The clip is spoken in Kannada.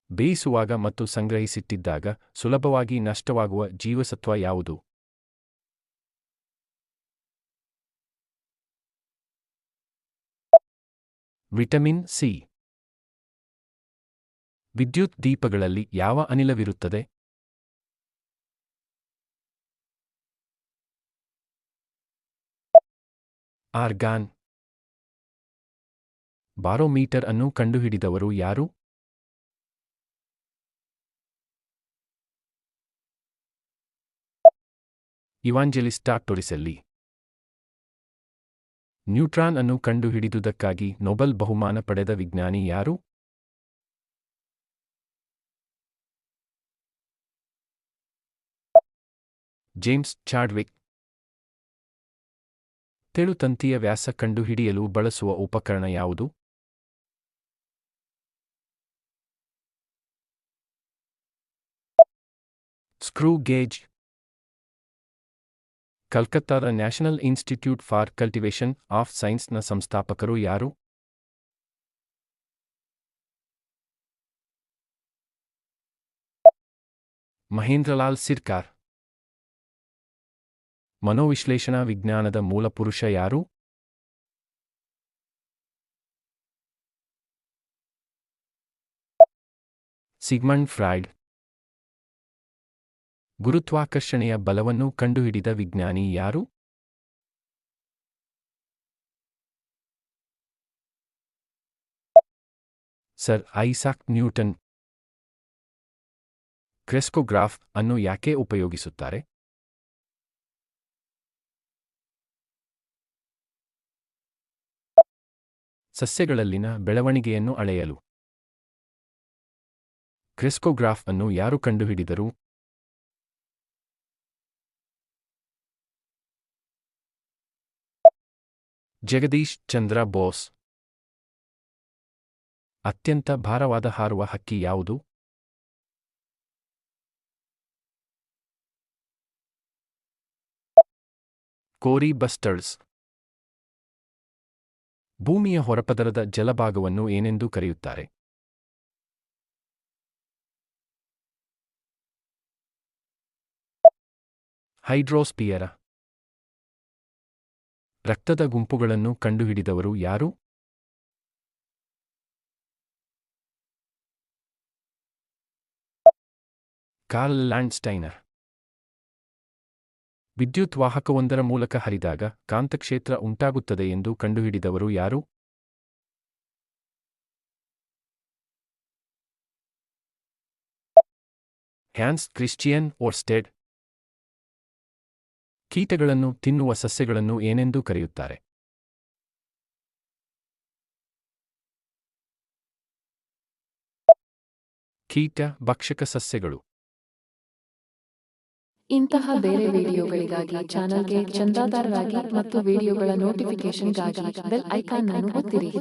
ಬೇಯಿಸುವಾಗ ಮತ್ತು ಸಂಗ್ರಹಿಸಿಟ್ಟಿದ್ದಾಗ ಸುಲಭವಾಗಿ ನಷ್ಟವಾಗುವ ಜೀವಸತ್ವ ಯಾವುದು? Vitamin C. ವಿದ್ಯುತ್ ದೀಪಗಳಲ್ಲಿ ಯಾವ ಅನಿಲವಿರುತ್ತದೆ? ಆರ್ಗಾನ್. ಬಾರೋಮೀಟರ್ ಅನ್ನು ಕಂಡುಹಿಡಿದವರು ಯಾರು? ಇವಾಂಜೆಲಿಸ್ಟ ಟೊರಿಸೆಲ್ಲಿ. ನ್ಯೂಟ್ರಾನ್ ಅನ್ನು ಕಂಡುಹಿಡಿದುದಕ್ಕಾಗಿ ನೊಬೆಲ್ ಬಹುಮಾನ ಪಡೆದ ವಿಜ್ಞಾನಿ ಯಾರು? James Chadwick. ತೆಳುತಂತಿಯ ವ್ಯಾಸ ಕಂಡುಹಿಡಿಯಲು ಬಳಸುವ ಉಪಕರಣ ಯಾವುದು? Screw gauge. ಕಲ್ಕತ್ತಾದ national institute for cultivation of ಸೈನ್ಸ್ನ ಸಂಸ್ಥಾಪಕರು ಯಾರು? ಮಹೇಂದ್ರಲಾಲ್ ಸಿರ್ಕಾರ್. ಮನೋವಿಶ್ಲೇಷಣಾ ವಿಜ್ಞಾನದ ಮೂಲಪುರುಷ ಯಾರು? Sigmund Freud. ಗುರುತ್ವಾಕರ್ಷಣೆಯ ಬಲವನ್ನು ಕಂಡುಹಿಡಿದ ವಿಜ್ಞಾನಿ ಯಾರು? Sir Isaac Newton. ಕ್ರೆಸ್ಕೋಗ್ರಾಫ್ ಅನ್ನು ಯಾಕೆ ಉಪಯೋಗಿಸುತ್ತಾರೆ? ಸಸ್ಯಗಳಲ್ಲಿನ ಬೆಳವಣಿಗೆಯನ್ನು ಅಳೆಯಲು. ಕ್ರೆಸ್ಕೋಗ್ರಾಫ್ ಅನ್ನು ಯಾರು ಕಂಡುಹಿಡಿದರು? ಜಗದೀಶ್ ಚಂದ್ರ ಬೋಸ್. ಅತ್ಯಂತ ಭಾರವಾದ ಹಾರುವ ಹಕ್ಕಿ ಯಾವುದು? ಕೋರಿ ಬಸ್ಟರ್ಸ್. ಭೂಮಿಯ ಹೊರಪದರದ ಜಲಭಾಗವನ್ನು ಏನೆಂದು ಕರೆಯುತ್ತಾರೆ? ಹೈಡ್ರೋಸ್ಪಿಯರ. ರಕ್ತದ ಗುಂಪುಗಳನ್ನು ಕಂಡುಹಿಡಿದವರು ಯಾರು? Karl Landsteiner. ವಿದ್ಯುತ್ ವಾಹಕವೊಂದರ ಮೂಲಕ ಹರಿದಾಗ ಕಾಂತಕ್ಷೇತ್ರ ಉಂಟಾಗುತ್ತದೆ ಎಂದು ಕಂಡುಹಿಡಿದವರು ಯಾರು? Hans Christian Oersted. ಕೀಟಗಳನ್ನು ತಿನ್ನುವ ಸಸ್ಯಗಳನ್ನು ಏನೆಂದು ಕರೆಯುತ್ತಾರೆ? ಕೀಟ ಭಕ್ಷಕ ಸಸ್ಯಗಳು. ಇಂತಹ ಬೇರೆ ವಿಡಿಯೋಗಳಿಗಾಗಿ ಚಾನಲ್ಗೆ ಚಂದಾದಾರರಾಗಿ ಮತ್ತು ವಿಡಿಯೋಗಳ ನೋಟಿಫಿಕೇಶನ್ಗಾಗಿ ಬೆಲ್ ಐಕಾನ್ ಅನ್ನು ಒತ್ತಿರಿ.